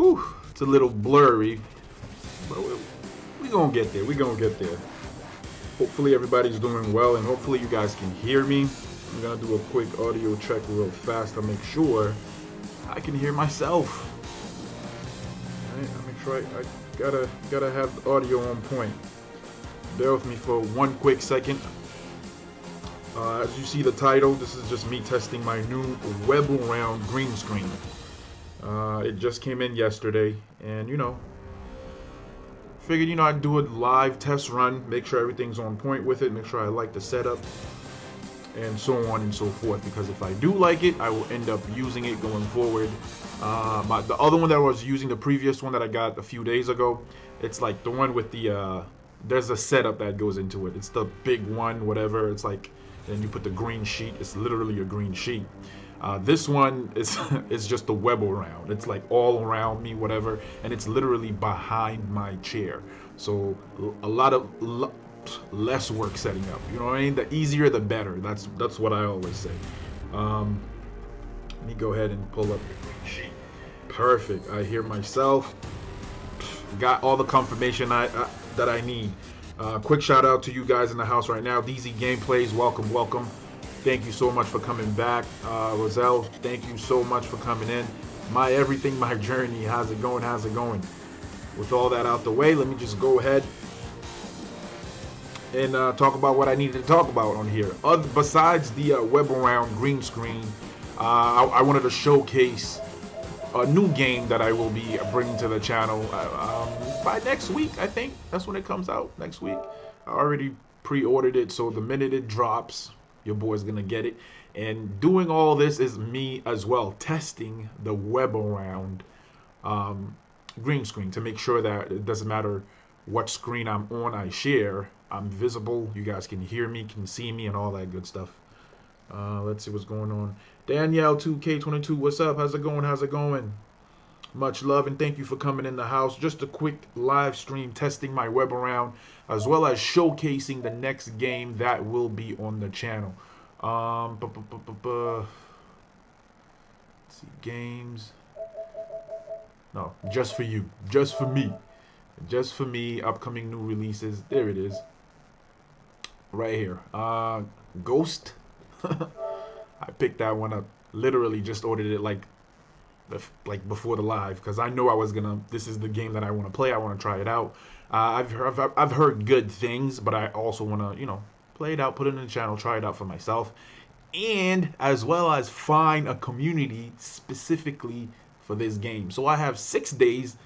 Whew, it's a little blurry, but we're gonna get there. We're gonna get there. Hopefully everybody's doing well, and hopefully you guys can hear me. I'm gonna do a quick audio check real fast to make sure I can hear myself. All right, make sure I gotta have the audio on point. Bear with me for one quick second. As you see the title, this is just me testing my new web around green screen. It just came in yesterday, and figured I'd do a live test run, make sure everything's on point with it, make sure I like the setup, and so on and so forth. Because if I do like it, I will end up using it going forward. The other one that I was using, the previous one that I got a few days ago, it's like the one with the there's a setup that goes into it. It's the big one, whatever. It's like, then you put the green sheet. It's literally a green sheet. This one is is just the web around. It's like all around me, whatever, and it's literally behind my chair. So a lot of less work setting up. You know what I mean? The easier, the better. That's what I always say. Let me go ahead and pull up the green sheet. Perfect. I hear myself. Got all the confirmation that I need. Quick shout out to you guys in the house right now. DZ Gameplays, welcome, welcome. Thank you so much for coming back. Roselle, thank you so much for coming in. My everything, my journey. How's it going? How's it going? With all that out the way, let me just go ahead and talk about what I needed to talk about on here. Besides the web around green screen, I wanted to showcase a new game that I will be bringing to the channel by next week. I think that's when it comes out, next week. I already pre-ordered it, so the minute it drops, your boy's gonna get it. And doing all this is me as well testing the web around green screen to make sure that it doesn't matter what screen I'm on, I share, I'm visible, you guys can hear me, can see me, and all that good stuff. Let's see what's going on. Danielle 2K22, what's up? How's it going? How's it going? Much love and thank you for coming in the house. Just a quick live stream testing my web around, as well as showcasing the next game that will be on the channel. Let's see, games. No, just for you, just for me, just for me. Upcoming new releases. There it is, right here. Ghost. I picked that one up. Literally just ordered it like before the live, because I know I was gonna. This is the game that I want to play. I want to try it out. I've heard good things, but I also want to play it out, put it in the channel, try it out for myself, and as well as find a community specifically for this game. So I have 6 days,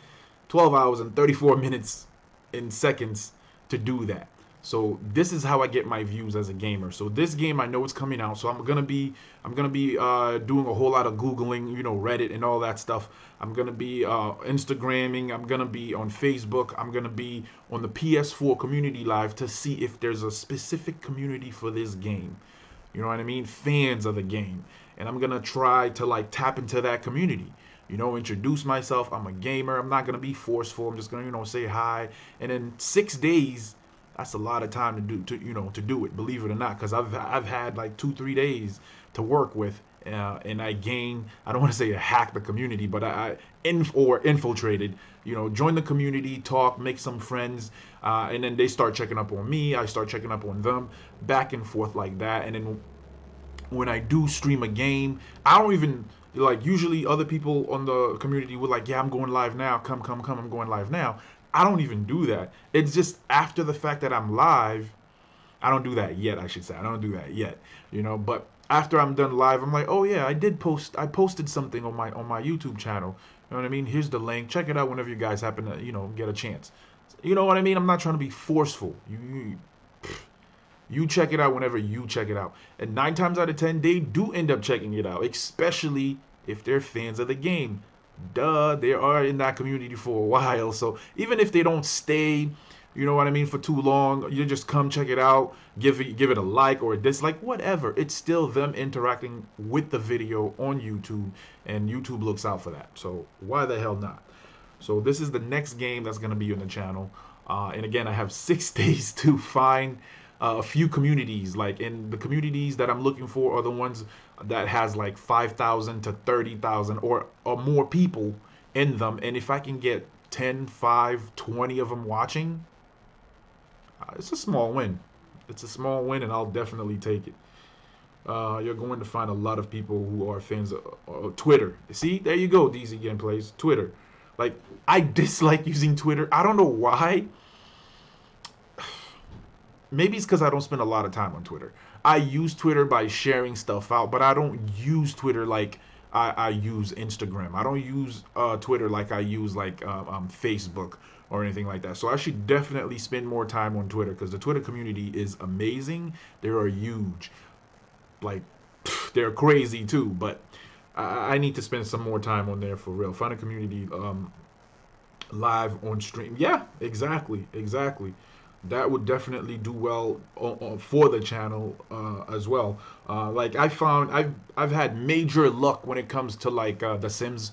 12 hours, and 34 minutes and seconds to do that. So this is how I get my views as a gamer. So this game, I know it's coming out, so I'm gonna be doing a whole lot of Googling, Reddit and all that stuff. I'm gonna be Instagramming. I'm gonna be on Facebook. I'm gonna be on the PS4 community live to see if there's a specific community for this game. You know what I mean? Fans of the game, and I'm gonna try to tap into that community. Introduce myself. I'm a gamer. I'm not gonna be forceful. I'm just gonna say hi. And in 6 days. That's a lot of time to do it, believe it or not, because I've had like 2-3 days to work with, and I don't want to say hack the community, but I infiltrated, join the community, talk, make some friends, and then they start checking up on me, I start checking up on them, back and forth like that. And then when I do stream a game, I don't even usually other people on the community would yeah, I'm going live now, come, I'm going live now. I don't even do that. It's just after the fact that I'm live. I don't do that yet, I should say. I don't do that yet, but after I'm done live, I'm like, oh yeah, I posted something on my YouTube channel. You know what I mean? Here's the link. Check it out whenever you guys happen to, get a chance. You know what I mean? I'm not trying to be forceful. You check it out whenever you check it out. And 9 times out of 10, they do end up checking it out, especially if they're fans of the game. Duh, they are in that community for a while. So even if they don't stay, for too long, you just come check it out, give it a like or a dislike, whatever. It's still them interacting with the video on YouTube, and YouTube looks out for that. So why the hell not? So this is the next game that's going to be on the channel. And again, I have 6 days to find a few communities. And the communities that I'm looking for are the ones that has 5,000 to 30,000 or more people in them, and if I can get 10, 5, 20 of them watching, it's a small win. It's a small win, and I'll definitely take it. You're going to find a lot of people who are fans of Twitter. See, there you go, DZ Gameplays. Twitter. Like, I dislike using Twitter. I don't know why. Maybe it's because I don't spend a lot of time on Twitter. I use Twitter by sharing stuff out, but I don't use Twitter like I use Instagram. I don't use Twitter like I use like Facebook or anything like that. So I should definitely spend more time on Twitter because the Twitter community is amazing. They are huge. Like, they're crazy too, but I need to spend some more time on there for real. Find a community live on stream. Yeah, exactly, exactly. That would definitely do well for the channel as well. Like I found, I've had major luck when it comes to like the Sims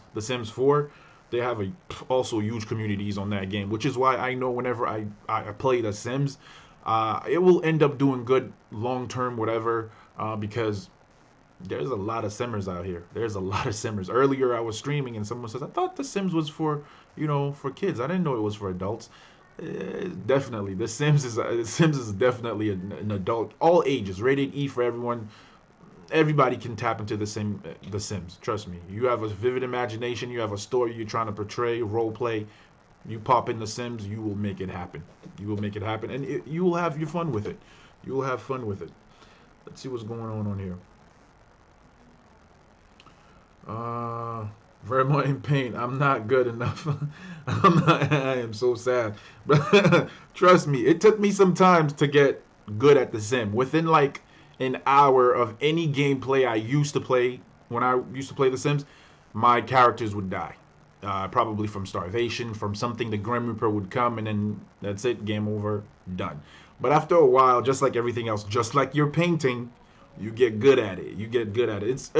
4. They have also huge communities on that game, which is why I know whenever I play the Sims, it will end up doing good long term, whatever, because there's a lot of simmers out here. There's a lot of simmers. Earlier I was streaming and someone says, I thought the Sims was for, for kids. I didn't know it was for adults. Definitely, the Sims is definitely an adult, all ages, rated E for everyone. Everybody can tap into the Sims. Trust me. You have a vivid imagination. You have a story you're trying to portray, role play. You pop in the Sims, you will make it happen. You will make it happen, and you will have your fun with it. You will have fun with it. Let's see what's going on here. Very much in pain. I'm not good enough. I am so sad. But trust me, it took me some time to get good at the Sim. Within like an hour of any gameplay I used to play, when I used to play the Sims, my characters would die. Probably from starvation, from something. The Grim Reaper would come, and then that's it. Game over. Done. But after a while, just like everything else, just like your painting, you get good at it. You get good at it.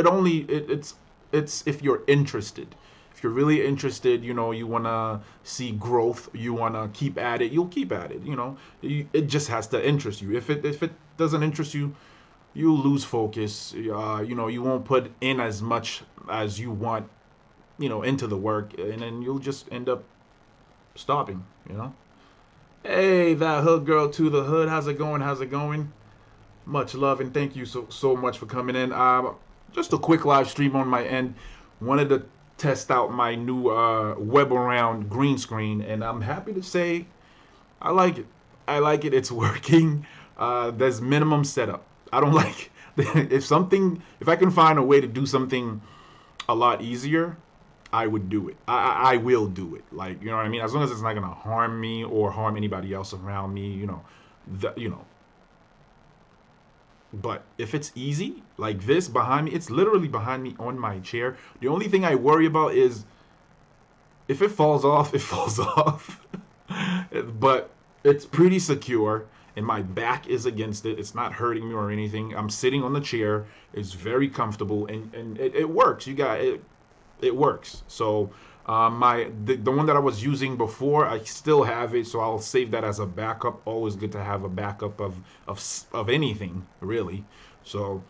It's if you're interested. If you're really interested, you want to see growth, you want to keep at it, you'll keep at it. It just has to interest you. If it doesn't interest you, you'll lose focus. You won't put in as much as you want, into the work, and then you'll just end up stopping. Hey, that hood girl to the hood. How's it going? How's it going? Much love and thank you so much for coming in. Just a quick live stream on my end. Wanted to test out my new web around green screen, and I'm happy to say I like it. I like it. It's working. There's minimum setup. I don't like if I can find a way to do something a lot easier, I would do it. I will do it. Like, you know what I mean? As long as it's not gonna harm me or harm anybody else around me, But if it's easy, like this behind me, it's literally behind me on my chair. The only thing I worry about is if it falls off, it falls off. But it's pretty secure, and my back is against it. It's not hurting me or anything. I'm sitting on the chair. It's very comfortable, and it works. It works. So the one that I was using before, I still have it, so I'll save that as a backup. Always good to have a backup of anything, really. So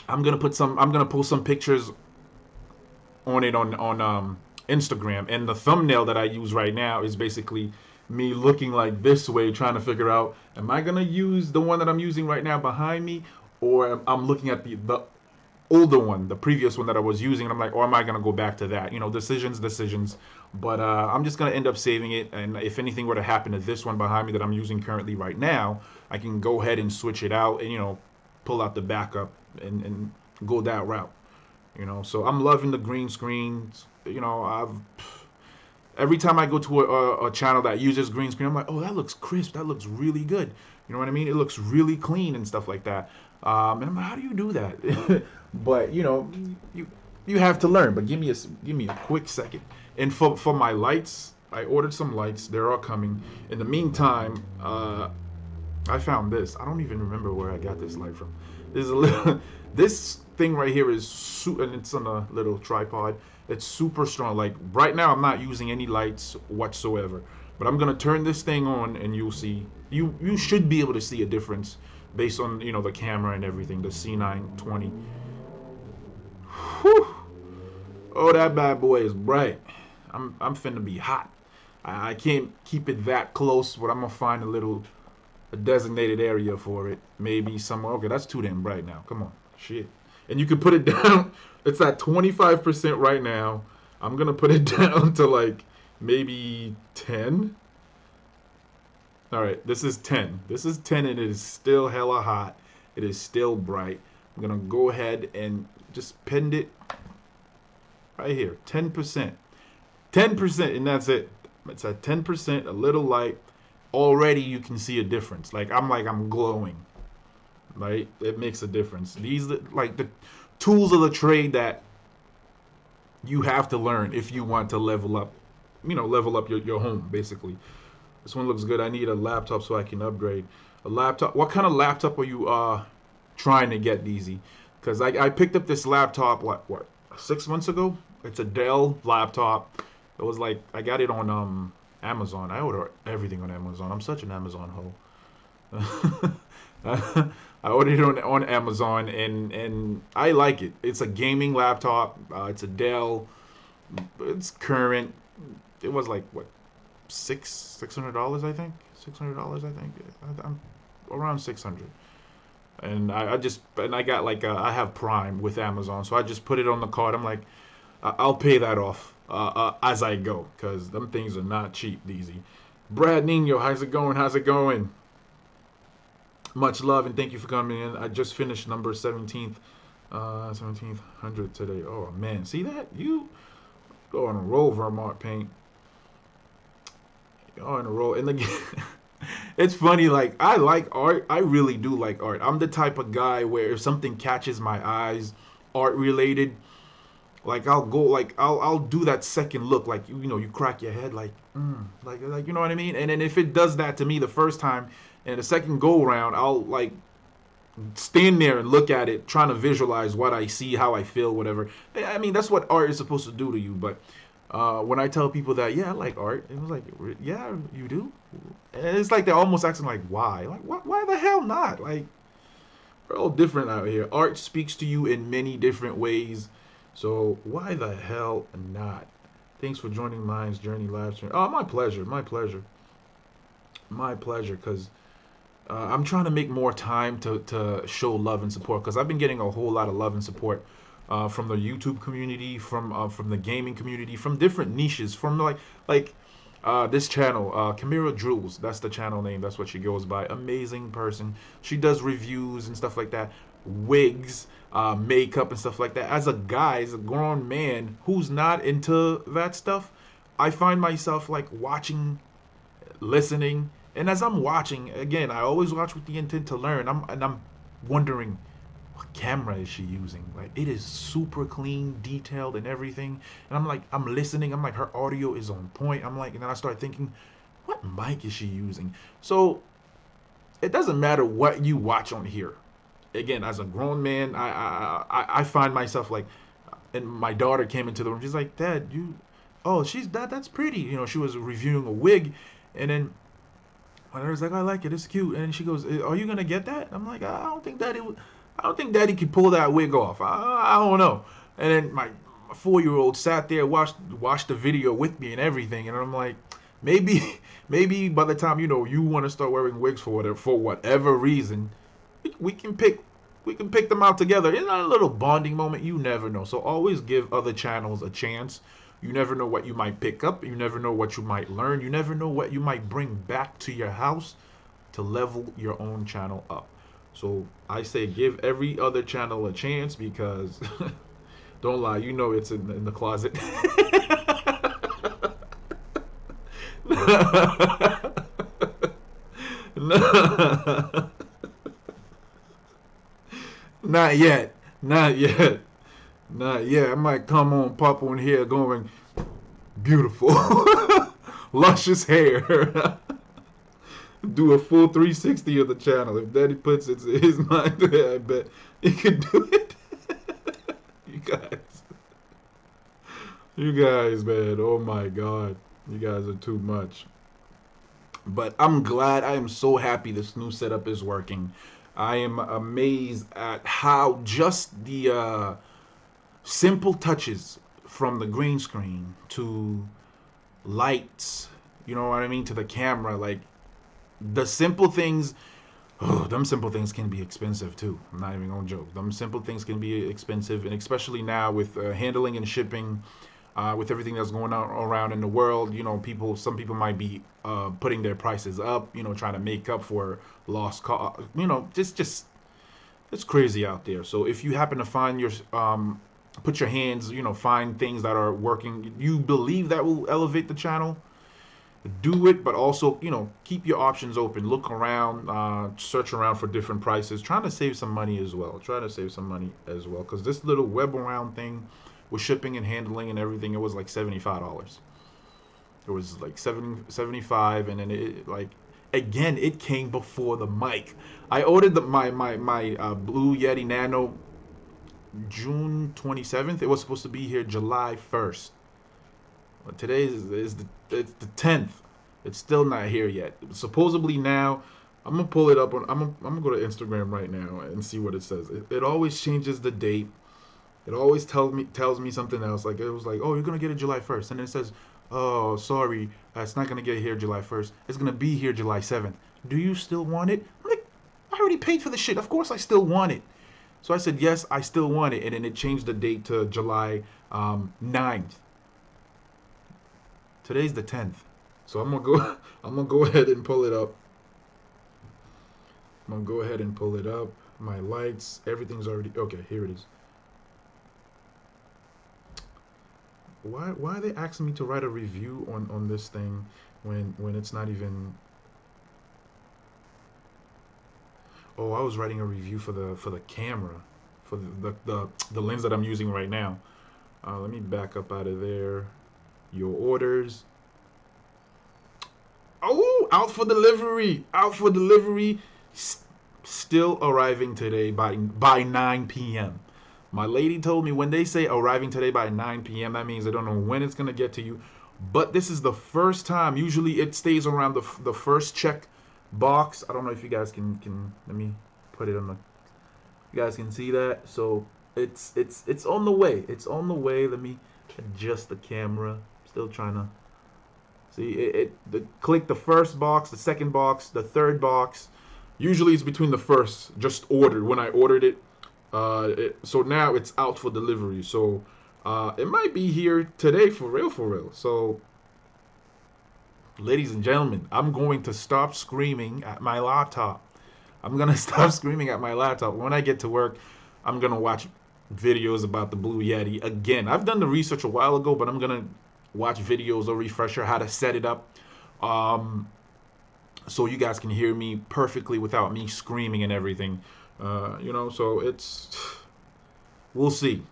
I'm gonna post some pictures on it on Instagram, and the thumbnail that I use right now is basically me looking like this way, trying to figure out, am I gonna use the one that I'm using right now behind me, or I'm looking at the older one, the previous one that I was using, and I'm like, or am I gonna go back to that? Decisions. But I'm just gonna end up saving it, and if anything were to happen to this one behind me that I'm using currently right now, I can go ahead and switch it out and pull out the backup and go that route. So I'm loving the green screens. Every time I go to a channel that uses green screen, I'm like, oh, that looks crisp. That looks really good. You know what I mean? It looks really clean and stuff like that. And I'm like, how do you do that? But you have to learn. But give me a quick second. And for my lights, I ordered some lights. They're all coming. In the meantime, I found this. I don't even remember where I got this light from. This thing right here is and it's on a little tripod. It's super strong. Like right now, I'm not using any lights whatsoever. But I'm gonna turn this thing on, and you'll see. You should be able to see a difference based on the camera and everything. The C920. Whew. Oh, that bad boy is bright. I'm finna be hot. I can't keep it that close, but I'm gonna find a designated area for it. Maybe somewhere. Okay, that's too damn bright now. Come on, shit. And you can put it down. It's at 25% right now. I'm gonna put it down to like maybe 10. All right, this is 10. This is 10, and it is still hella hot. It is still bright. I'm gonna go ahead and just pin it right here. 10%. 10%, and that's it. It's at 10%, a little light. Already you can see a difference. I'm glowing. Right? It makes a difference. These like the tools of the trade that you have to learn if you want to level up, level up your home basically. This one looks good. I need a laptop so I can upgrade. A laptop. What kind of laptop are you trying to get, DZ? Because I picked up this laptop what 6 months ago. It's a Dell laptop. It was like I got it on Amazon. I order everything on Amazon. I'm such an Amazon hoe. I ordered it on Amazon and I like it. It's a gaming laptop. It's a Dell. It's current. It was like what $600 I think. $600 I think. I'm around 600. And I got like I have Prime with Amazon, so I just put it on the card. I'm like, I'll pay that off as I go, because them things are not cheap, DZ. Brad Nino, how's it going? How's it going? Much love and thank you for coming in. I just finished number 1700 today. Oh man, see that? You go on a roll, Vermont Paint. Go on a roll. And again, it's funny. Like I like art. I really do like art. I'm the type of guy where if something catches my eyes, art related, like I'll go like I'll do that second look, like you crack your head like like you know what I mean. And then if it does that to me the first time, and the second go around, I'll like stand there and look at it, trying to visualize what I see, how I feel, whatever. I mean that's what art is supposed to do to you. But when I tell people that yeah I like art, it was like yeah you do, and it's like they're almost asking like why, like why the hell not? Like we're all different out here. Art speaks to you in many different ways. So why the hell not? Thanks for joining Mind's Journey live stream. Oh, my pleasure. My pleasure. My pleasure. Because I'm trying to make more time to show love and support. Because I've been getting a whole lot of love and support from the YouTube community, from the gaming community, from different niches, from like this channel, Camira Jules. That's the channel name. That's what she goes by. Amazing person. She does reviews and stuff like that. Wigs, makeup and stuff like that. As a guy, as a grown man who's not into that stuff, I find myself like watching, listening, and as I'm watching, again, I always watch with the intent to learn. I'm wondering what camera is she using? Like it is super clean, detailed, and everything. And I'm like, I'm listening. I'm like, her audio is on point. I'm like, and then I start thinking, what mic is she using? So it doesn't matter what you watch on here. Again, as a grown man, I find myself like, and my daughter came into the room. She's like, Dad, that's pretty. She was reviewing a wig, and then my daughter's like, I like it, it's cute. And she goes, are you gonna get that? I'm like, I don't think Daddy could pull that wig off. I don't know. And then my 4-year-old sat there, watched the video with me and everything, and I'm like, maybe by the time you want to start wearing wigs for whatever reason. We can pick them out together. It's not a little bonding moment. You never know. So always give other channels a chance. You never know what you might pick up. You never know what you might learn. You never know what you might bring back to your house to level your own channel up. So I say give every other channel a chance because don't lie, it's in the closet. Not yet. Not yet. Not yet. I might come on, pop on here going, beautiful. Luscious hair. Do a full 360 of the channel. If Daddy puts his mind there, I bet he could do it. You guys. You guys, man. Oh my God. You guys are too much. But I'm glad. I am so happy this new setup is working. I am amazed at how just the simple touches from the green screen to lights, you know what I mean, to the camera. Like the simple things. Oh, them simple things can be expensive too. I'm not even gonna joke. Them simple things can be expensive, and especially now with handling and shipping, with everything that's going on around in the world. You know, some people might be putting their prices up. You know, trying to make up for lost cost. You know, just it's crazy out there. So if you happen to find put your hands, you know, find things that are working, you believe that will elevate the channel, do it. But also, you know, keep your options open. Look around, search around for different prices. Trying to save some money as well. Try to save some money as well, because this little web around thing with shipping and handling and everything, it was like $75. It was like 75, and then it like again it came before the mic. I ordered my Blue Yeti Nano June 27th. It was supposed to be here July 1st. But today it's the 10th. It's still not here yet. Supposedly now, I'm gonna pull it up on. I'm gonna go to Instagram right now and see what it says. It always changes the date. It always tells me something else. Like it was like, oh, you're gonna get it July 1st, and then it says, oh, sorry, it's not gonna get here July 1st. It's gonna be here July 7th. Do you still want it? I'm like, I already paid for the shit. Of course I still want it. So I said, yes, I still want it, and then it changed the date to July 9th. Today's the 10th. So I'm gonna go. I'm gonna go ahead and pull it up. I'm gonna go ahead and pull it up. My lights, everything's already okay. Here it is. Why are they asking me to write a review on this thing when it's not even? Oh, I was writing a review for the camera, for the lens that I'm using right now. Let me back up out of there. Your orders. Oh, out for delivery. Out for delivery. Still arriving today by 9 p.m. My lady told me when they say arriving today by 9 p.m., that means they don't know when it's going to get to you. But this is the first time. Usually it stays around the first check box. I don't know if you guys can let me put it on the. You guys can see that. So it's on the way. It's on the way. Let me adjust the camera. Still trying to see click the first box, the second box, the third box. Usually it's between the first. Just ordered when I ordered it. So now it's out for delivery. So it might be here today for real, for real. So, ladies and gentlemen, I'm going to stop screaming at my laptop. I'm going to stop screaming at my laptop. When I get to work, I'm going to watch videos about the Blue Yeti again. I've done the research a while ago, but I'm going to watch videos, a refresher, how to set it up. So you guys can hear me perfectly without me screaming and everything. You know, so we'll see.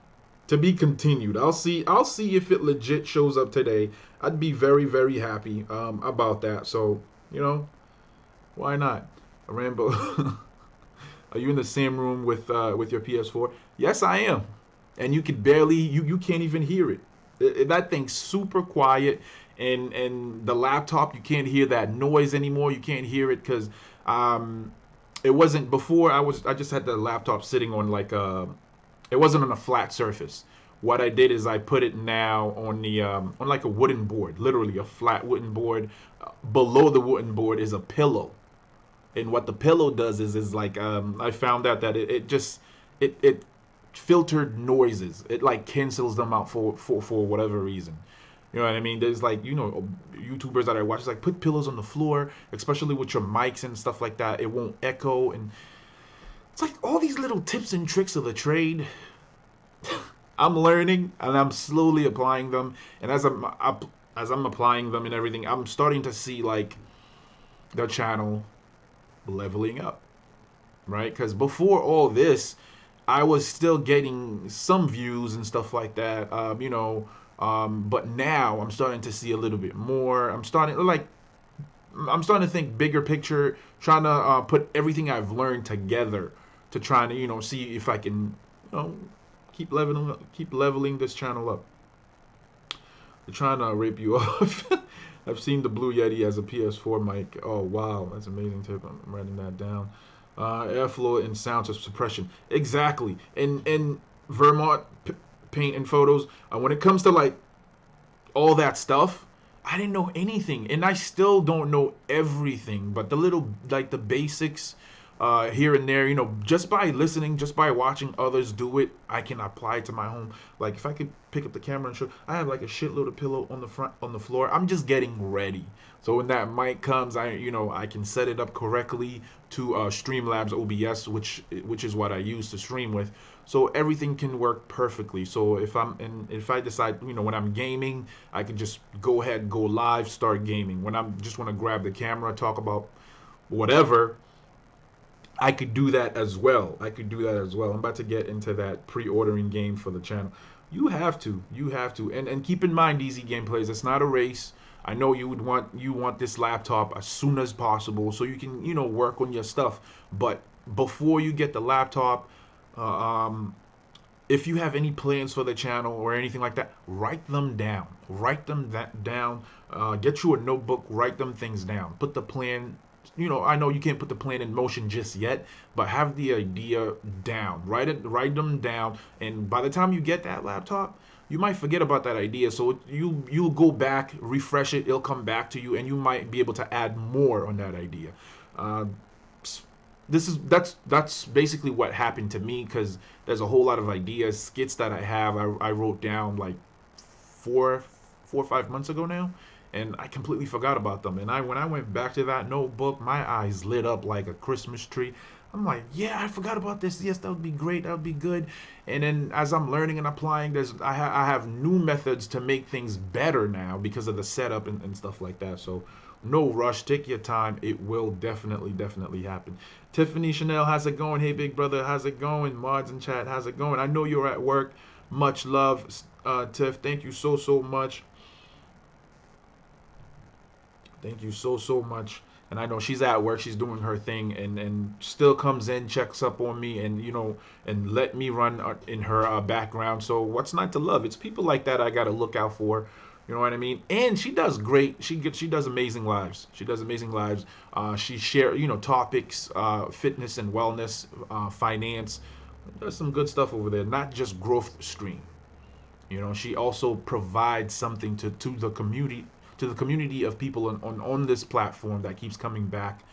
To be continued. I'll see if it legit shows up today. I'd be very, very happy about that. So, you know, why not? Rambo, are you in the same room with your PS4? Yes, I am. And you could barely you can't even hear it. That thing's super quiet, and the laptop, you can't hear that noise anymore. You can't hear it because it wasn't before. I just had the laptop sitting on like it wasn't on a flat surface. What I did is I put it now on the on like a wooden board, literally a flat wooden board. Below the wooden board is a pillow, and what the pillow does is like I found out that it filtered noises. It like cancels them out for whatever reason. You know what I mean? There's like, you know, YouTubers that I watch, it's like put pillows on the floor, especially with your mics and stuff like that. It won't echo, and it's like all these little tips and tricks of the trade. I'm learning and I'm slowly applying them, and as I'm applying them and everything, I'm starting to see like the channel leveling up, right? Because before all this, I was still getting some views and stuff like that, you know. But now I'm starting to see a little bit more. I'm starting to think bigger picture, trying to put everything I've learned together to try to, you know, see if I can, you know, keep leveling this channel up. They're trying to rape you off. I've seen the Blue Yeti as a PS4 mic. Oh wow, that's an amazing tip. I'm writing that down. Airflow and sound suppression. Exactly. And Vermont paint and photos. When it comes to like all that stuff, I didn't know anything, and I still don't know everything, but the little, like, the basics here and there, just by listening, just by watching others do it, I can apply it to my home. Like, if I could pick up the camera and show, I have like a shitload of pillow on the front, on the floor. I'm just getting ready. So when that mic comes, I can set it up correctly to Streamlabs OBS, which is what I use to stream with. So everything can work perfectly. So if I decide, when I'm gaming, I can just go ahead, go live, start gaming. When I'm just want to grab the camera, talk about whatever, I could do that as well. I'm about to get into that pre-ordering game for the channel. You have to, and keep in mind, Easy Gameplays, it's not a race. I know you want this laptop as soon as possible so you can work on your stuff. But before you get the laptop, uh, um, if you have any plans for the channel or anything like that, write them down. Down. Get you a notebook. Write them things down. Put the plan. I know you can't put the plan in motion just yet, but have the idea down. Write them down, and by the time you get that laptop, you might forget about that idea. So you'll go back, refresh it. It'll come back to you, and you might be able to add more on that idea. Uh, that's basically what happened to me, because there's a whole lot of ideas, skits that I have. I wrote down like 4 or 5 months ago now, and I completely forgot about them. And when I went back to that notebook, my eyes lit up like a Christmas tree. I'm like, yeah, I forgot about this. Yes, that would be great. That would be good. And then as I'm learning and applying, I have new methods to make things better now because of the setup and stuff like that. So no rush. Take your time. It will definitely happen. Tiffany Chanel, how's it going? Hey, big brother, how's it going? Mods in chat, how's it going? I know you're at work. Much love, Tiff. Thank you so much. Thank you so much. And I know she's at work, she's doing her thing, and still comes in, checks up on me, and let me run in her background. So what's not to love? It's people like that I gotta look out for. You know what I mean? And she does great. She does amazing lives. She does amazing lives. She share topics, fitness and wellness, finance. Does some good stuff over there. Not just growth stream. She also provides something to the community, of people on this platform that keeps coming back,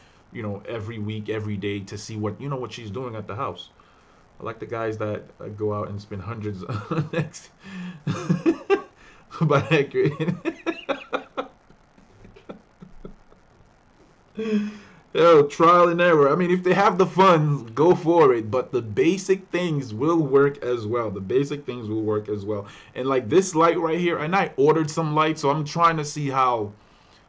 every week, every day, to see what she's doing at the house. I like the guys that go out and spend hundreds next. But accurate. Yo, trial and error. I mean, if they have the funds, go for it. But the basic things will work as well. And like this light right here, and I ordered some lights, so I'm trying to see how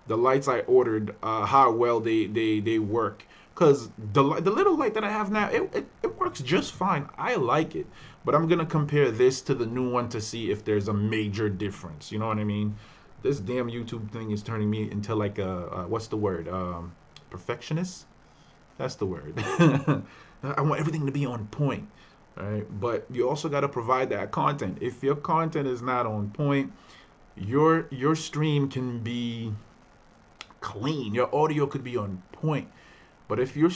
the lights I ordered, how well they work. Because the little light that I have now, it works just fine. I like it. But I'm going to compare this to the new one to see if there's a major difference. You know what I mean? This damn YouTube thing is turning me into like what's the word? Perfectionist? That's the word. I want everything to be on point. All right? But you also got to provide that content. If your content is not on point, your stream can be clean. Your audio could be on point. But if your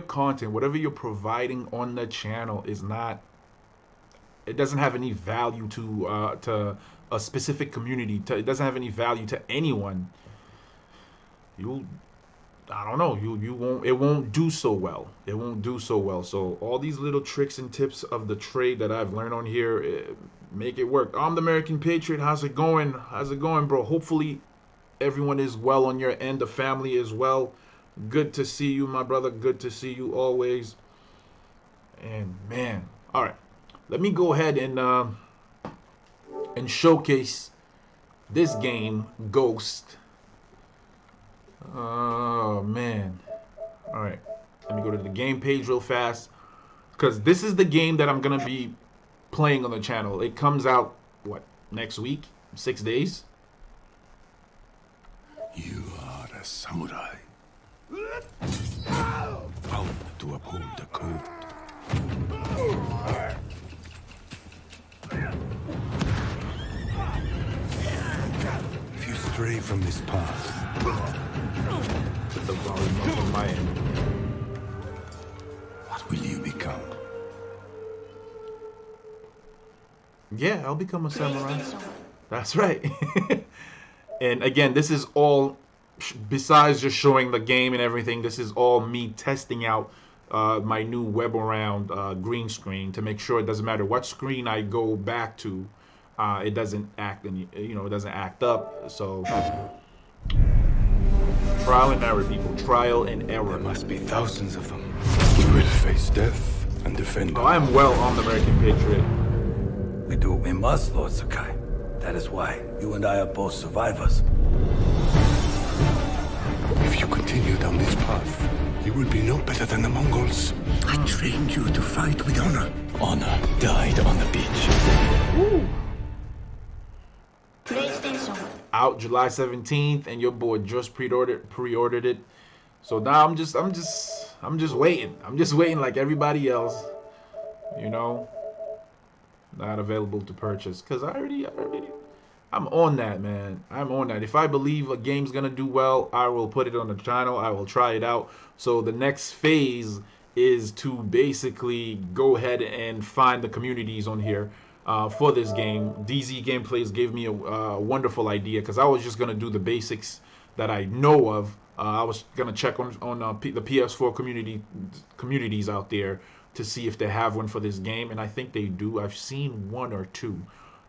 content, whatever you're providing on the channel is not, it doesn't have any value to a specific community, it doesn't have any value to anyone, I don't know, it won't do so well. So all these little tricks and tips of the trade that I've learned on here, make it work. I'm the American Patriot. How's it going, bro? Hopefully everyone is well on your end, the family is well. Good to see you, my brother. Good to see you always. And man, all right, let me go ahead and showcase this game, Ghost. Oh man. All right, let me go to the game page real fast, because this is the game that I'm gonna be playing on the channel. It comes out next week, 6 days. You are a samurai, bound to uphold the code. If you stray from this path, Put the volume up on my end. what will you become? Yeah, I'll become a samurai. That's right. And again, this is all besides just showing the game and everything. This is all me testing out my new web around green screen to make sure it doesn't matter what screen I go back to, it doesn't act any, it doesn't act up. So trial and error, people. Trial and There error. must be thousands of them. We will face death and defend. Oh, I'm well on the American Patriot. We do what we must, Lord Sakai. That is why you and I are both survivors. If you continue down this path, you will be no better than the Mongols. I trained you to fight with honor. Honor died on the beach. PlayStation. Out July 17th, and your boy just pre-ordered it. So now I'm just waiting. I'm just waiting like everybody else. Not available to purchase because I'm on that, man. I'm on that. If I believe a game's gonna do well, I will put it on the channel. I will try it out. So the next phase is to basically go ahead and find the communities on here for this game. DZ Gameplays gave me a wonderful idea because I was just gonna do the basics that I know of. I was gonna check on the PS4 communities out there to see if they have one for this game, and I think they do. I've seen one or two.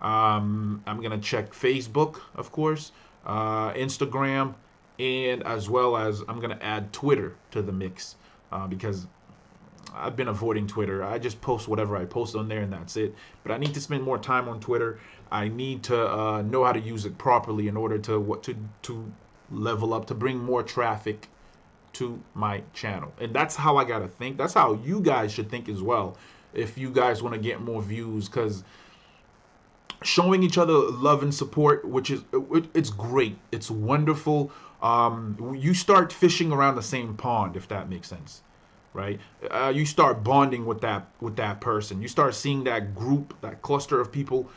I'm gonna check Facebook, of course, Instagram, and as well as I'm gonna add Twitter to the mix because I've been avoiding Twitter. I just post whatever I post on there, and that's it. But I need to spend more time on Twitter. I need to know how to use it properly in order to level up, to bring more traffic to my channel. And that's how I gotta think. That's how you guys should think as well, if you guys want to get more views, because showing each other love and support, it's great, it's wonderful. You start fishing around the same pond, if that makes sense, right? You start bonding with that person. You start seeing that group, that cluster of people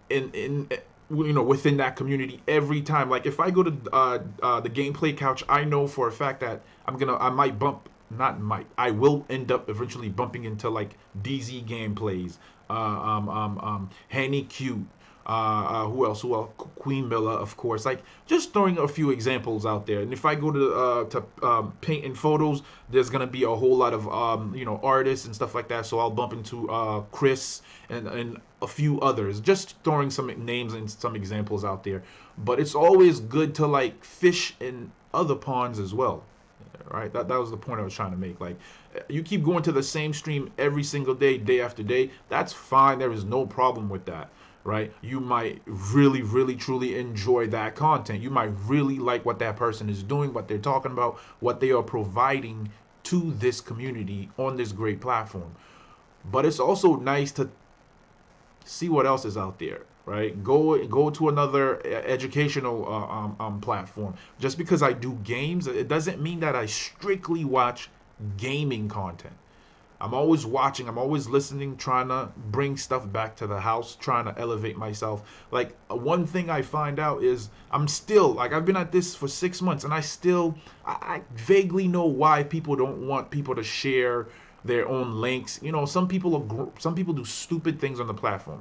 in within that community every time. Like if I go to the gameplay couch, I know for a fact that I will end up eventually bumping into like DZ Gameplays, Hanny Cute, who else? Queen Miller, of course. Like just throwing a few examples out there. And if I go to paint and photos, there's gonna be a whole lot of artists and stuff like that. So I'll bump into Chris and a few others. Just throwing some names and some examples out there. But it's always good to like fish in other ponds as well. Right, that was the point I was trying to make. Like, you keep going to the same stream every single day, day after day. That's fine. There is no problem with that. Right? You might really, really, truly enjoy that content. You might really like what that person is doing, what they're talking about, what they are providing to this community on this great platform. But it's also nice to see what else is out there. Right? Go to another educational platform. Just because I do games, it doesn't mean that I strictly watch gaming content. I'm always watching, I'm always listening, trying to bring stuff back to the house, trying to elevate myself. Like, one thing I find out is I'm still, like, I've been at this for 6 months, and I vaguely know why people don't want people to share their own links. Some people do stupid things on the platform.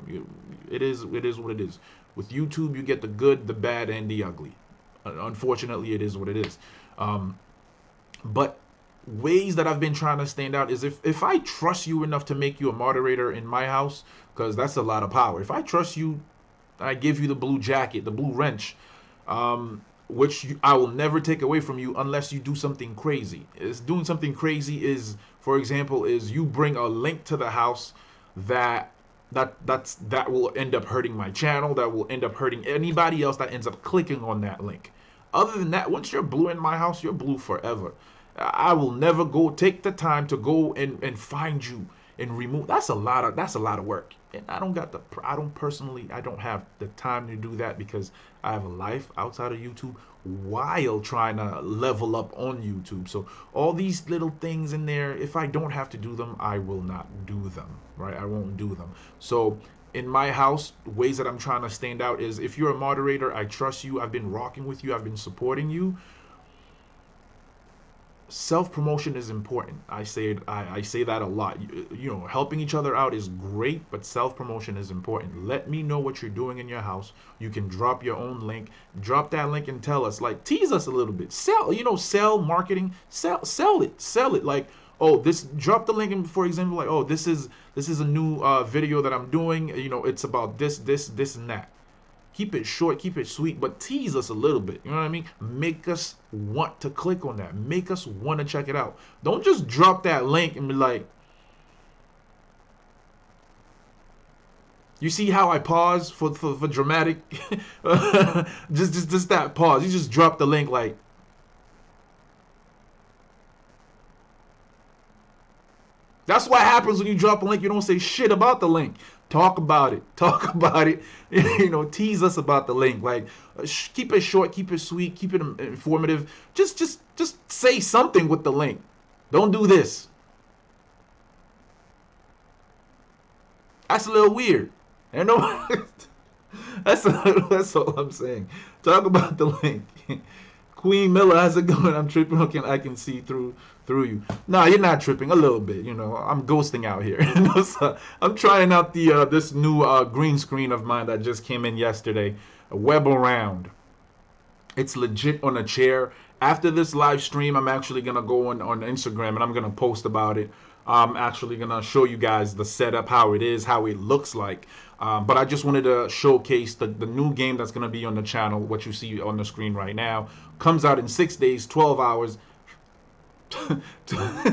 It is what it is. With YouTube, you get the good, the bad, and the ugly. Unfortunately, it is what it is. But ways that I've been trying to stand out is if I trust you enough to make you a moderator in my house, because that's a lot of power. If I trust you, I give you the blue jacket, the blue wrench, which I will never take away from you unless you do something crazy. Doing something crazy is, for example, is you bring a link to the house that will end up hurting my channel, that will end up hurting anybody else that ends up clicking on that link. Other than that, once you're blue in my house, you're blue forever. I will never take the time to go and find you and remove. That's a lot of work. And I don't have the time to do that because I have a life outside of YouTube while trying to level up on YouTube. So all these little things in there, if I don't have to do them, I will not do them, right? I won't do them. So in my house, ways that I'm trying to stand out is if you're a moderator, I trust you. I've been rocking with you. I've been supporting you. self-promotion is important. I say that a lot. You know, helping each other out is great, but self-promotion is important. Let me know what you're doing in your house. You can drop your own link. Drop that link and tell us, like, tease us a little bit. Sell, sell marketing. Sell it. Like, oh, this, drop the link, and for example, like, oh, this is a new video that I'm doing. It's about this and that. Keep it short, keep it sweet, but tease us a little bit. You know what I mean? Make us want to click on that. Make us want to check it out. Don't just drop that link and be like, you see how I pause for dramatic? just that pause. You just drop the link like, that's what happens when you drop a link. You don't say shit about the link. Talk about it. Tease us about the link. Like, keep it short, keep it sweet, keep it informative. Just say something with the link. Don't do this. That's a little weird. That's all I'm saying. Talk about the link. Queen Miller, how's it going? I'm tripping. I can see through you. Nah, you're not tripping. A little bit. I'm ghosting out here. So I'm trying out the this new green screen of mine that just came in yesterday. A web around. It's legit on a chair. After this live stream, I'm actually gonna go on Instagram and I'm gonna post about it. I'm actually gonna show you guys the setup, how it is, how it looks like. But I just wanted to showcase the new game that's gonna be on the channel. What you see on the screen right now comes out in 6 days, 12 hours.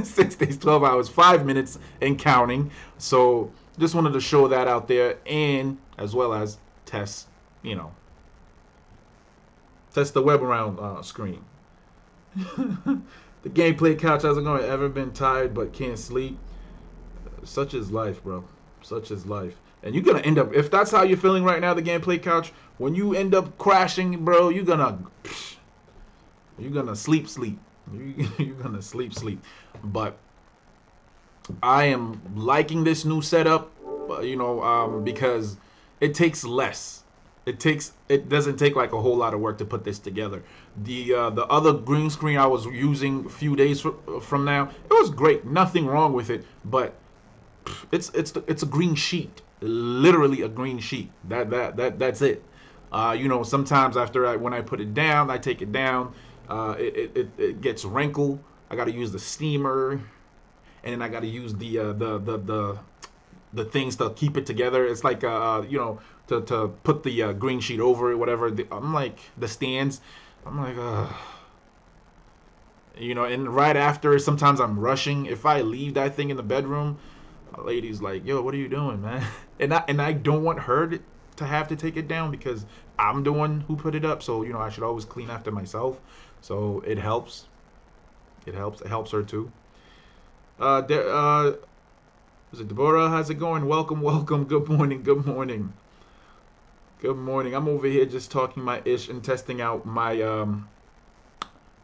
6 days, 12 hours, 5 minutes and counting. So just wanted to show that out there, and as well as test the web around screen. The gameplay couch hasn't going ever been tired but can't sleep. Such is life, bro. Such is life. And you're gonna end up, if that's how you're feeling right now, the gameplay couch, when you end up crashing, bro, you're gonna sleep. You're gonna sleep. But I am liking this new setup, because it takes less. It doesn't take like a whole lot of work to put this together. The other green screen I was using a few days from now, it was great. Nothing wrong with it, but it's a green sheet. Literally a green sheet. That's it. Sometimes when I put it down, I take it down. It gets wrinkled. I got to use the steamer, and then I got to use the things to keep it together. It's like to put the green sheet over it, whatever. I'm like, the stands. I'm like, and right after, sometimes I'm rushing. If I leave that thing in the bedroom, my lady's like, yo, what are you doing, man? And I don't want her to have to take it down because I'm the one who put it up. So, I should always clean after myself. So it helps. It helps her too. Is it Deborah? How's it going? Welcome. Good morning. I'm over here just talking my ish and testing out my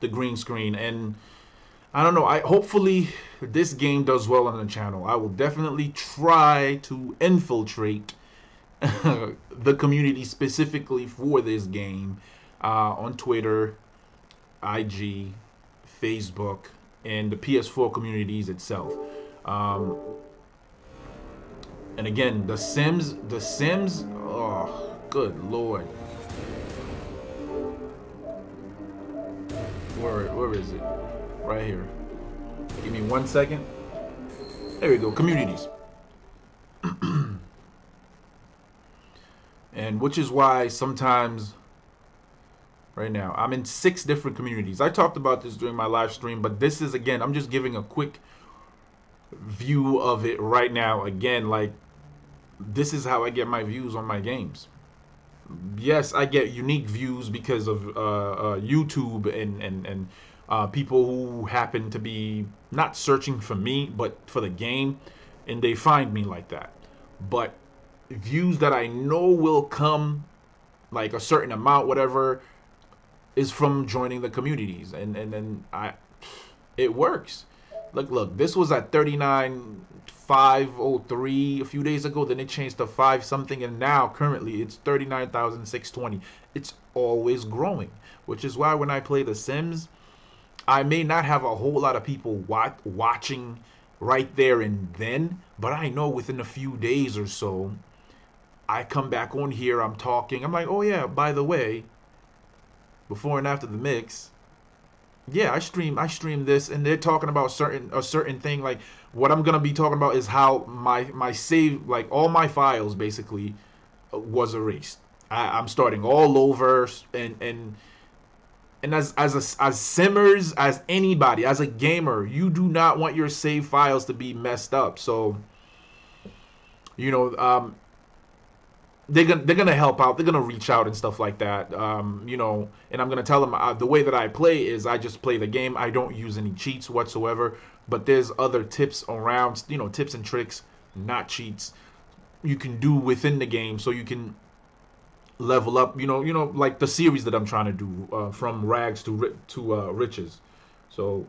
the green screen, and I don't know. Hopefully this game does well on the channel. I will definitely try to infiltrate the community specifically for this game on Twitter, IG, Facebook, and the PS4 communities itself. And again, The Sims, oh, good lord. Where is it? Right here. Give me 1 second. There we go, communities. And which is why sometimes, right now, I'm in 6 different communities. I talked about this during my live stream, but this is, again, I'm just giving a quick view of it right now. Again, like, this is how I get my views on my games. Yes, I get unique views because of YouTube and people who happen to be not searching for me, but for the game, and they find me like that. But views that I know will come, like a certain amount, whatever, is from joining the communities, and then it works. Look, this was at 39,503 a few days ago. Then it changed to 5 something, and now currently it's 39,620. It's always growing, which is why when I play The Sims, I may not have a whole lot of people watching right there and then, but I know within a few days or so, I come back on here, I'm talking, I'm like, oh yeah, by the way, before and after the mix, yeah, I stream this, and they're talking about a certain thing. Like what I'm gonna be talking about is how my save, like all my files basically was erased. I'm starting all over, and as simmers as anybody, as a gamer, you do not want your save files to be messed up. So you know, they're gonna help out. They're gonna reach out and stuff like that. And I'm gonna tell them the way that I play is I just play the game. I don't use any cheats whatsoever. But there's other tips around, tips and tricks, not cheats, you can do within the game so you can level up. Like the series that I'm trying to do, from rags to riches. So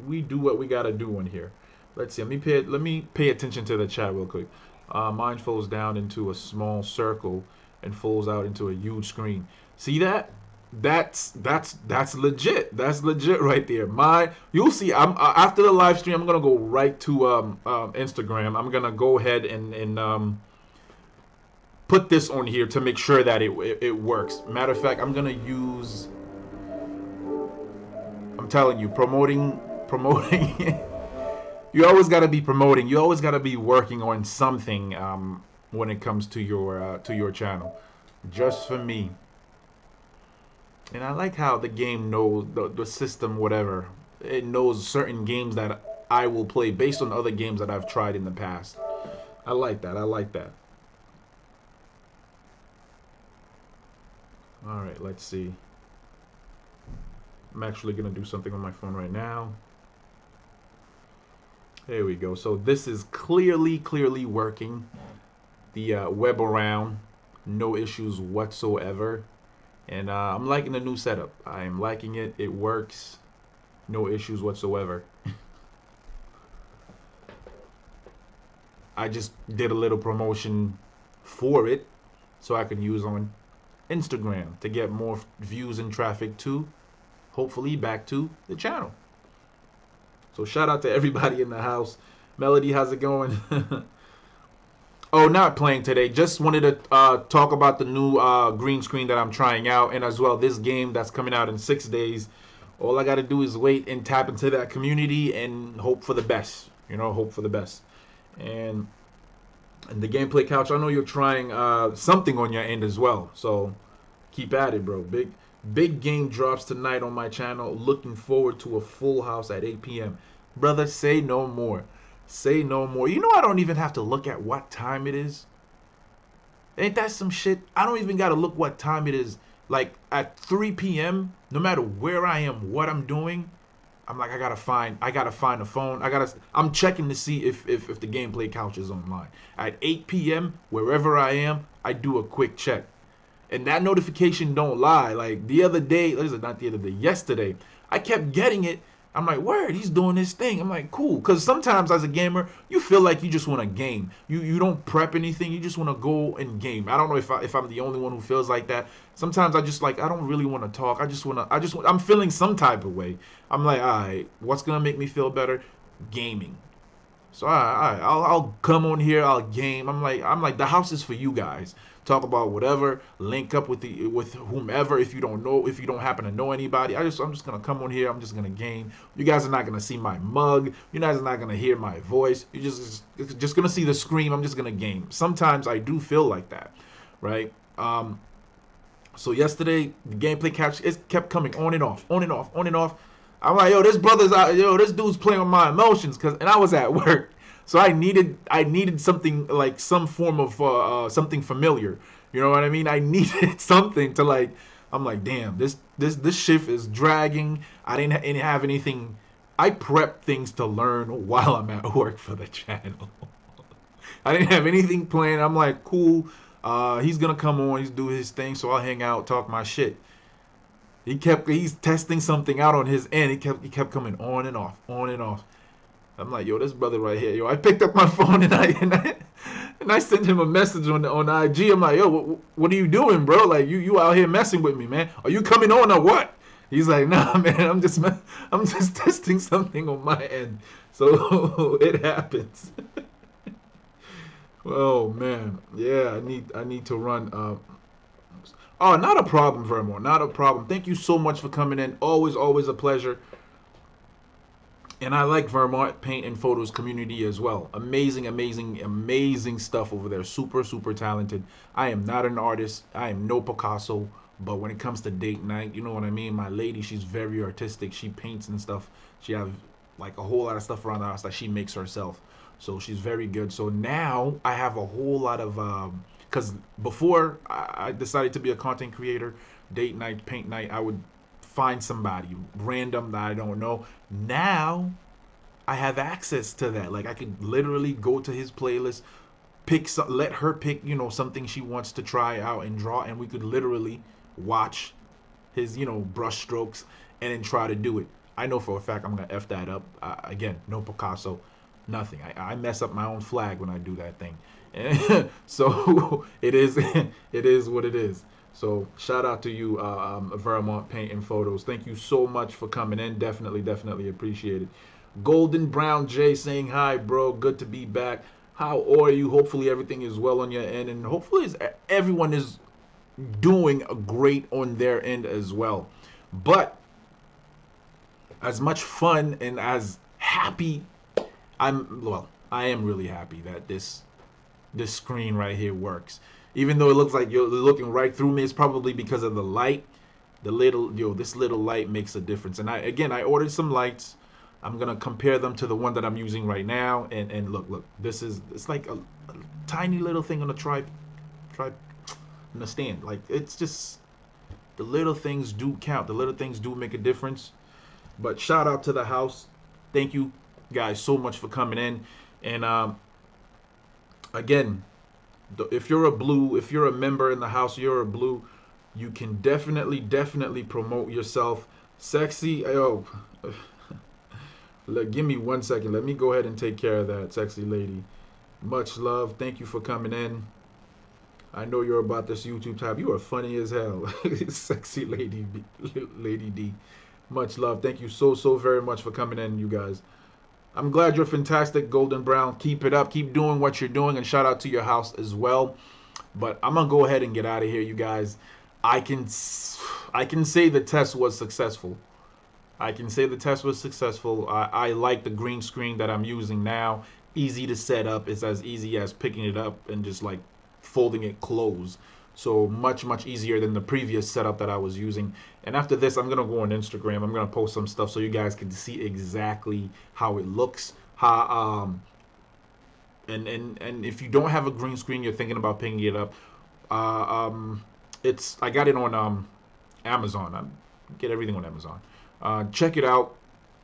we do what we gotta do in here. Let's see. Let me pay attention to the chat real quick. Mine folds down into a small circle and folds out into a huge screen. See that? That's legit. That's legit right there. You'll see. I'm after the live stream. I'm gonna go right to Instagram. I'm gonna go ahead and put this on here to make sure that it works. Matter of fact, I'm gonna use. I'm telling you, promoting. You always got to be promoting. You always got to be working on something when it comes to your channel. Just for me. And I like how the game knows the system, whatever. It knows certain games that I will play based on other games that I've tried in the past. I like that. I like that. All right, let's see. I'm actually going to do something on my phone right now. There we go. So this is clearly working. The web around, no issues whatsoever. And I'm liking the new setup. I'm liking it. It works. No issues whatsoever. I just did a little promotion for it so I can use on Instagram to get more views and traffic to, hopefully, back to the channel. So shout out to everybody in the house. Melody, how's it going? Oh, not playing today. Just wanted to talk about the new green screen that I'm trying out, and as well this game that's coming out in 6 days. All I got to do is wait and tap into that community and hope for the best. Hope for the best. And the gameplay couch, I know you're trying something on your end as well. So keep at it, bro. Big game drops tonight on my channel. Looking forward to a full house at 8 p.m. Brother, say no more. Say no more. I don't even have to look at what time it is. Ain't that some shit? I don't even got to look what time it is. Like at 3 p.m., no matter where I am, what I'm doing, I'm like, I gotta find a phone. I'm checking to see if the gameplay couch is online. At 8 p.m., wherever I am, I do a quick check. And that notification don't lie. Like the other day, not the other day, yesterday, I kept getting it. I'm like, word, he's doing his thing. I'm like, cool. Because sometimes as a gamer, you feel like you just want to game. You don't prep anything. You just want to go and game. I don't know if I'm the only one who feels like that. Sometimes I just I don't really want to talk. I'm feeling some type of way. I'm like, all right, what's going to make me feel better? Gaming. So all right, I'll come on here, I'll game. I'm like the house is for you guys. Talk about whatever, link up with whomever. If you don't happen to know anybody, I'm just gonna come on here. I'm just gonna game. You guys are not gonna see my mug. You guys are not gonna hear my voice. You're just gonna see the screen. I'm just gonna game. Sometimes I do feel like that, right? So yesterday the gameplay couch, it kept coming on and off, on and off, on and off. I'm like, this dude's playing with my emotions, and I was at work. So I needed something like some form of something familiar. You know what I mean? I needed something to I'm like, damn, this shift is dragging. I didn't have anything. I prep things to learn while I'm at work for the channel. I didn't have anything planned. I'm like, cool. He's gonna come on. He's do his thing. So I'll hang out, talk my shit. He's testing something out on his end. He kept coming on and off, on and off. I'm like, yo, this brother right here, yo. I picked up my phone and I sent him a message on IG. I'm like, yo, what are you doing, bro? Like, you out here messing with me, man. Are you coming on or what? He's like, nah, man, I'm just testing something on my end. So it happens. Oh man, yeah, I need to run. Oh, not a problem, Vermore. Not a problem. Thank you so much for coming in. Always a pleasure. And I like Vermont Paint and Photos community as well. Amazing stuff over there. Super talented. I am not an artist. I am no Picasso. But when it comes to date night, you know what I mean? My lady, she's very artistic. She paints and stuff. She have like a whole lot of stuff around the house that she makes herself. So she's very good. So now I have a whole lot of because before I decided to be a content creator, date night, paint night, I would find somebody random that I don't know. Now I have access to that. Like I could literally go to his playlist, let her pick, something she wants to try out and draw, and we could literally watch his, brush strokes and then try to do it. I know for a fact I'm gonna f that up. Again, no Picasso, nothing. I mess up my own flag when I do that thing. So it is it is what it is. So shout out to you, Vermont Paint and Photos. Thank you so much for coming in. Definitely appreciate it. Golden Brown J saying hi, bro. Good to be back. How are you? Hopefully everything is well on your end, and hopefully everyone is doing great on their end as well. But as much fun and as happy, I am really happy that this screen right here works. Even though it looks like you're looking right through me, it's probably because of the light. This little light makes a difference. And I ordered some lights. I'm gonna compare them to the one that I'm using right now. And look, it's like a tiny little thing on a on a stand. Like it's just the little things do count. The little things do make a difference. But shout out to the house. Thank you guys so much for coming in. And again, if you're a member in the house, you're a blue, you can definitely promote yourself. Sexy, give me 1 second. Let me go ahead and take care of that, sexy lady. Much love. Thank you for coming in. I know you're about this YouTube tab. You are funny as hell. Sexy lady D. Much love. Thank you so very much for coming in, you guys. I'm glad you're fantastic, Golden Brown. Keep it up. Keep doing what you're doing, and shout out to your house as well. But I'm gonna go ahead and get out of here, you guys. I can say the test was successful. I like the green screen that I'm using now. Easy to set up. It's as easy as picking it up and just like folding it closed. So much easier than the previous setup that I was using. And after this, I'm gonna go on Instagram. I'm gonna post some stuff so you guys can see exactly how it looks. And if you don't have a green screen, you're thinking about picking it up. I got it on Amazon. I get everything on Amazon. Check it out,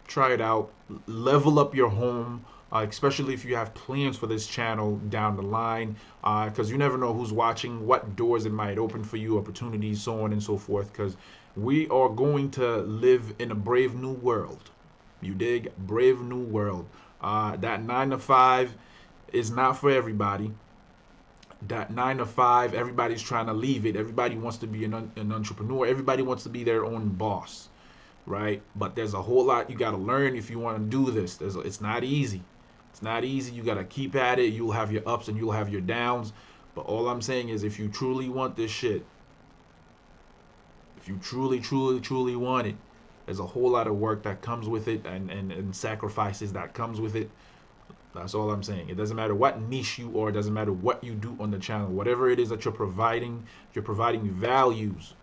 try it out, level up your home. Especially if you have plans for this channel down the line, because you never know who's watching, what doors it might open for you, opportunities, so on and so forth, because we are going to live in a brave new world. You dig? Brave new world. That 9 to 5 is not for everybody. That 9 to 5, everybody's trying to leave it. Everybody wants to be an entrepreneur. Everybody wants to be their own boss, right? But there's a whole lot you got to learn if you want to do this. It's not easy. It's not easy. You got to keep at it. You'll have your ups and you'll have your downs. But all I'm saying is if you truly want this shit, if you truly want it, there's a whole lot of work that comes with it and sacrifices that comes with it. That's all I'm saying. It doesn't matter what niche you are. It doesn't matter what you do on the channel. Whatever it is that you're providing values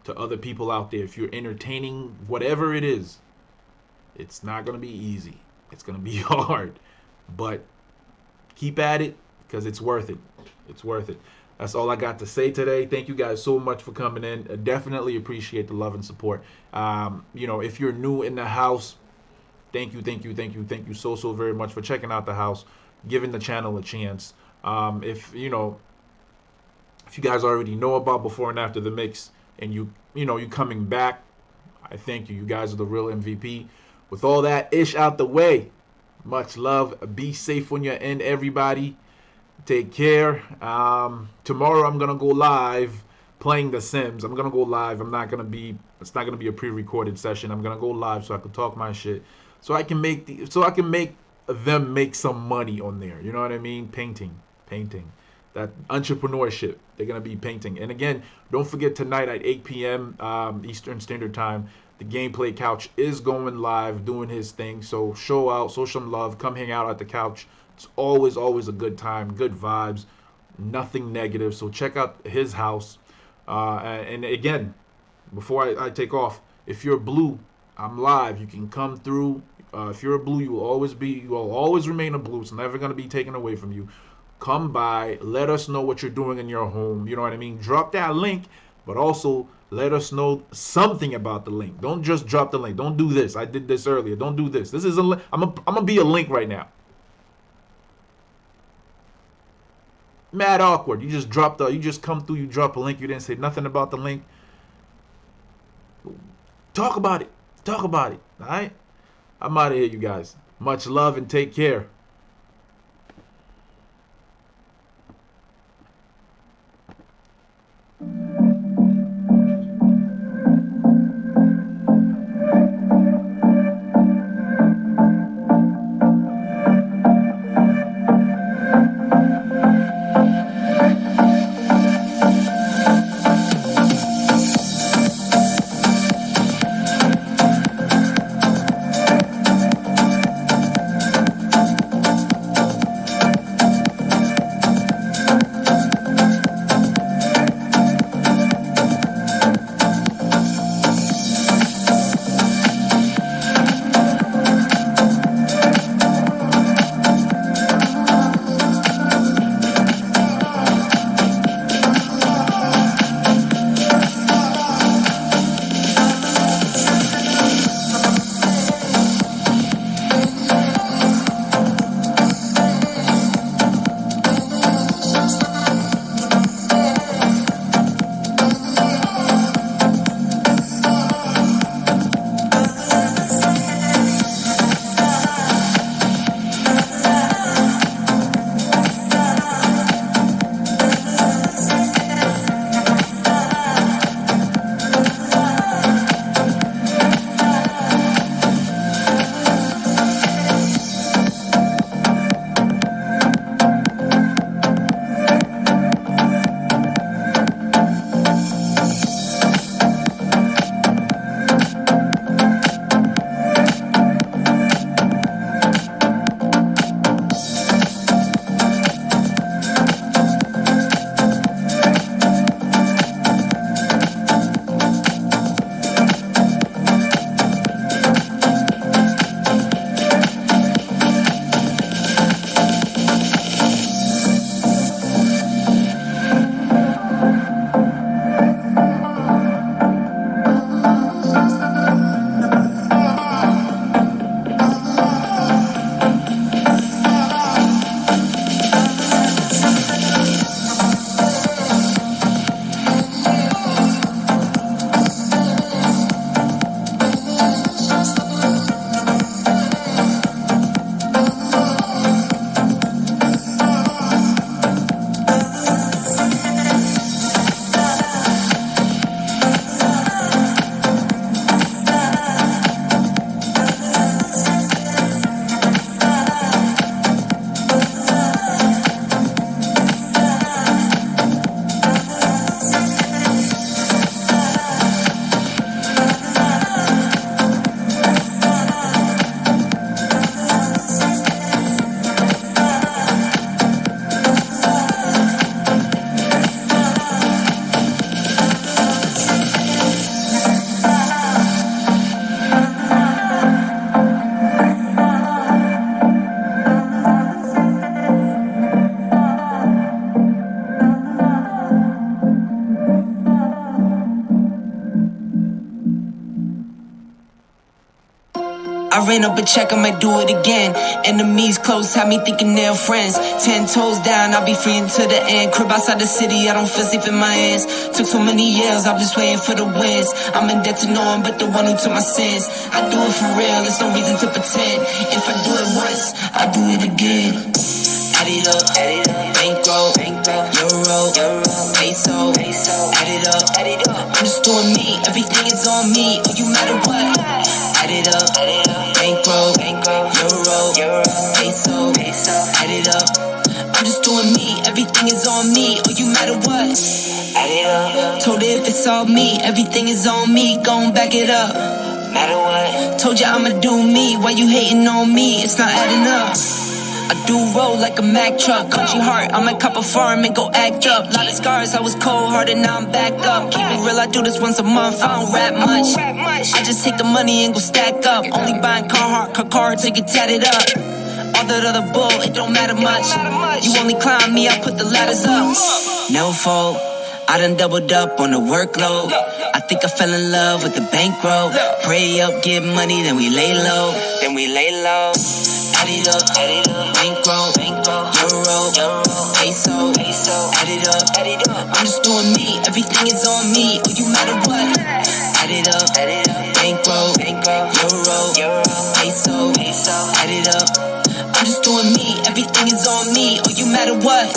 to other people out there. If you're entertaining, whatever it is, it's not going to be easy. It's going to be hard. But keep at it because it's worth it. It's worth it. That's all I got to say today. Thank you guys so much for coming in. I definitely appreciate the love and support. If you're new in the house, thank you so very much for checking out the house, giving the channel a chance. If you guys already know about before and after the mix, and you coming back, I thank you. You guys are the real MVP. With all that ish out the way, much love. Be safe when you're in, everybody. Take care. Tomorrow I'm gonna go live playing The Sims. I'm gonna go live. I'm not gonna be It's not gonna be a pre-recorded session. I'm gonna go live so I can talk my shit, so I can make them make some money on there. You know what I mean? Painting, that entrepreneurship. They're gonna be painting. And again, don't forget tonight at 8 p.m. Eastern Standard Time, the Gameplay Couch is going live, doing his thing. So show some love, come hang out at the couch. It's always a good time, good vibes, nothing negative. So check out his house. And again, before I take off, if you're blue, I'm live. You can come through. If you're a blue, you will always remain a blue. It's never gonna be taken away from you. Come by, let us know what you're doing in your home. You know what I mean? Drop that link, but also let us know something about the link. Don't just drop the link. Don't do this. I did this earlier. Don't do this. This is I'm gonna be a link right now. Mad awkward. You just come through, you drop a link, you didn't say nothing about the link. Talk about it. Alright? I'm out of here, you guys. Much love and take care. I ran up a check, I might do it again. Enemies close, had me thinking they're friends. 10 toes down, I'll be free until the end. Crib outside the city, I don't feel safe in my hands. Took so many years, I'm just waiting for the wins. I'm in debt to no one but the one who took my sins. I do it for real, there's no reason to pretend. If I do it once, I do it again. Add it up, bankroll, euro, peso, add it up. I'm just doing me, everything is on me, oh, you matter what. Add it up, bankroll, euro, peso, add it up. I'm just doing me, everything is on me, oh, you matter what. Add it up. Told her if it's all me, everything is on me, gon' back it up. Matter what. Told ya I'ma do me, why you hating on me, it's not adding up. I do roll like a Mack truck, country heart, I might cop a farm and go act up. Lot of scars, I was cold-hearted, now I'm back up. Keep it real, I do this once a month, I don't rap much. I just take the money and go stack up. Only buying Carhartt, car cards and get tatted up. All that other bull, it don't matter much. You only climb me, I put the ladders up. No fault, I done doubled up on the workload. I think I fell in love with the bankroll. Pray up, get money, then we lay low. Add it up, bankroll, euro, peso, add it up. I'm just doing me, everything is on me, oh, you matter what. Add it up, bankroll, euro, peso, add it up. I'm just doing me, everything is on me, oh, you matter what.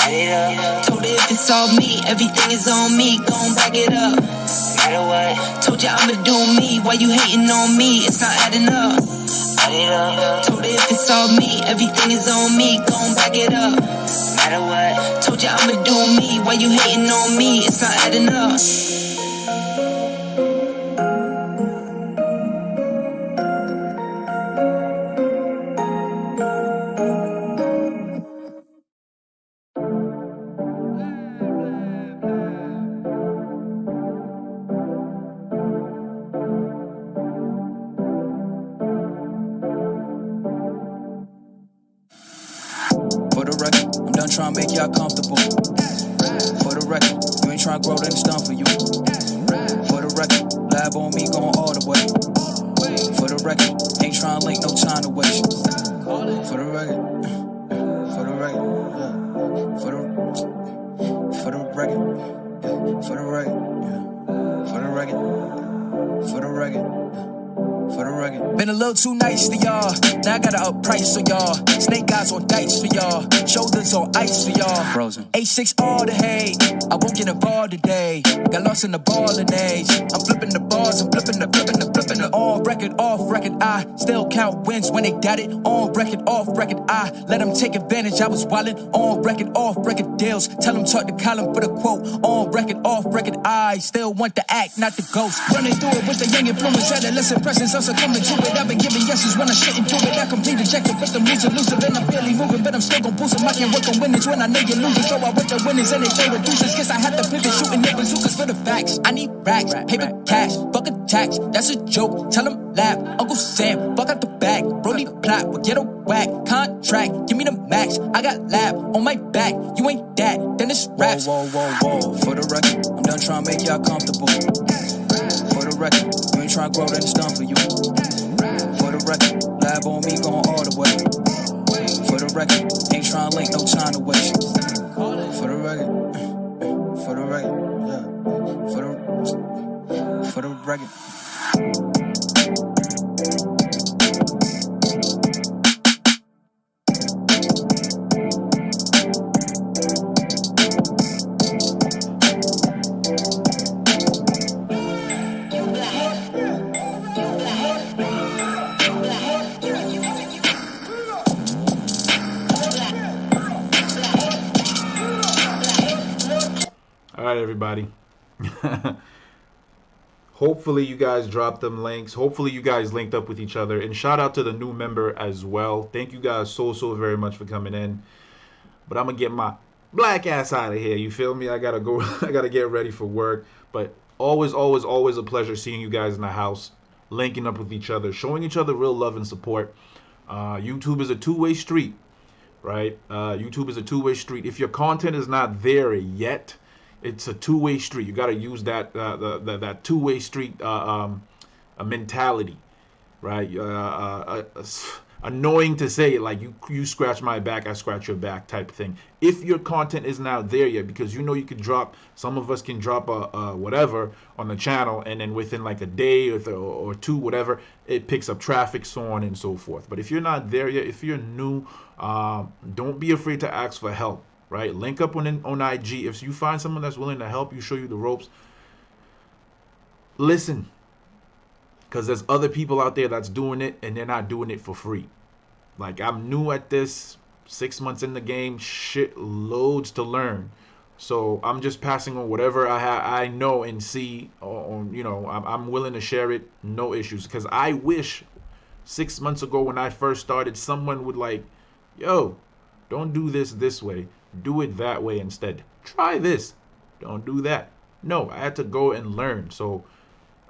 Add it up. Told her if it's all me, everything is on me, gon' back it up. Matter what. Told ya I'ma do me, why you hating on me, it's not adding up. Add it up. Told her if it's all me, everything is on me, gon' back it up. Matter what. Told ya I'ma do me, why you hating on me, it's not adding up. For the record, I'm done trying to make y'all comfortable. For the record, you ain't trying to grow, then it's done for you. For the record, lab on me going all the way. For the record, ain't trying to link, no time to waste. For the record, for the record, yeah. For the record, for the record, yeah. For the record, for the record. For the record. Been a little too nice to y'all. Now I gotta up price for y'all. Snake eyes on dice for y'all. Shoulders on ice for y'all. Frozen. H6 all the hate. I won't get involved today. Got lost in the ballin' age. I'm flipping the bars and flipping the. On record, off record, I still count wins when they got it. On record, off record, I let them take advantage. I was wildin'. On record, off record deals. Tell them talk to Colin for the quote. On record, off record, I still want the act, not the ghost. Running through it with the young influence, adolescent presence. I'm succumbing to it. I've been giving yeses when I shouldn't do it. I complete ejected with the music elusive and I'm barely moving, but I'm still gon' boost them. I can't work on winnings when I know you're losing, so I work the winnings and they show reduces. Guess I have to pivot, shooting at bazookas for the facts. I need racks, paper cash, fuck a tax. That's a joke. Tell them laugh. Uncle Sam, fuck out the bag. Brody plot, we'll get a whack. Contract, give me the max. I got lab on my back. You ain't that, then it's raps. Whoa. For the record, I'm done trying to make y'all comfortable. For the record, you ain't trying to grow, then it's done for you. For the record, lab on me going all the way. For the record, ain't trying to link, no time to waste. For the record, for the record, yeah. For the record. All right, everybody. Hopefully you guys dropped them links. Hopefully you guys linked up with each other. And shout out to the new member as well. Thank you guys so very much for coming in. But I'm going to get my black ass out of here. You feel me? I got to go. I got to get ready for work. But always a pleasure seeing you guys in the house, linking up with each other, showing each other real love and support. YouTube is a two-way street, right? YouTube is a two-way street. If your content is not there yet, it's a two-way street. You got to use that that two-way street mentality, right? Annoying to say it, like you scratch my back, I scratch your back type thing. If your content is not there yet, because you know you can drop, some of us can drop a whatever on the channel, and then within like a day or two, whatever, it picks up traffic, so on and so forth. But if you're not there yet, if you're new, don't be afraid to ask for help. right? Link up on IG. If you find someone that's willing to help you, show you the ropes, listen, because there's other people out there that's doing it and they're not doing it for free. Like, I'm new at this, 6 months in the game, shit loads to learn. So I'm just passing on whatever I know and see. On, I'm willing to share it, no issues. Because I wish 6 months ago when I first started, someone would like, yo, don't do this way, do it that way instead. Try this, don't do that. No, I had to go and learn. So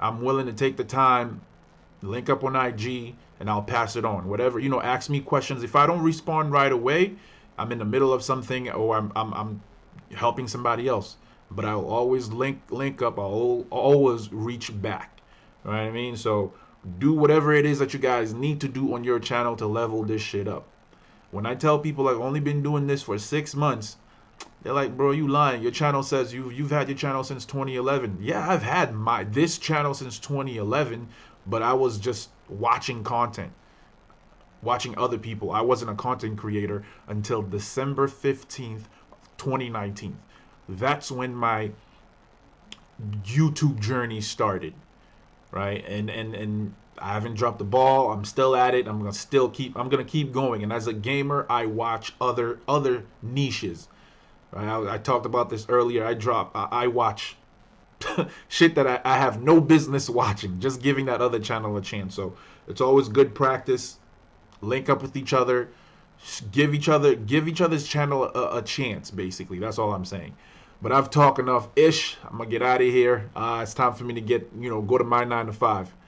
I'm willing to take the time, link up on IG, and I'll pass it on. Whatever, ask me questions. If I don't respond right away, I'm in the middle of something, or I'm helping somebody else. But I'll always link up. I'll always reach back. You know what I mean? So do whatever it is that you guys need to do on your channel to level this shit up. When I tell people I've only been doing this for 6 months, they're like, bro, you lying. Your channel says you've had your channel since 2011. Yeah, I've had this channel since 2011, but I was just watching content, watching other people. I wasn't a content creator until December 15th, 2019. That's when my YouTube journey started, right? And I haven't dropped the ball. I'm still at it. I'm gonna keep going. And as a gamer, I watch other niches. Right? I talked about this earlier. I watch shit that I have no business watching, just giving that other channel a chance. So it's always good practice. Link up with each other, give each other's channel a chance. Basically, that's all I'm saying. But I've talked enough ish. I'm gonna get out of here. It's time for me to go to my 9 to 5.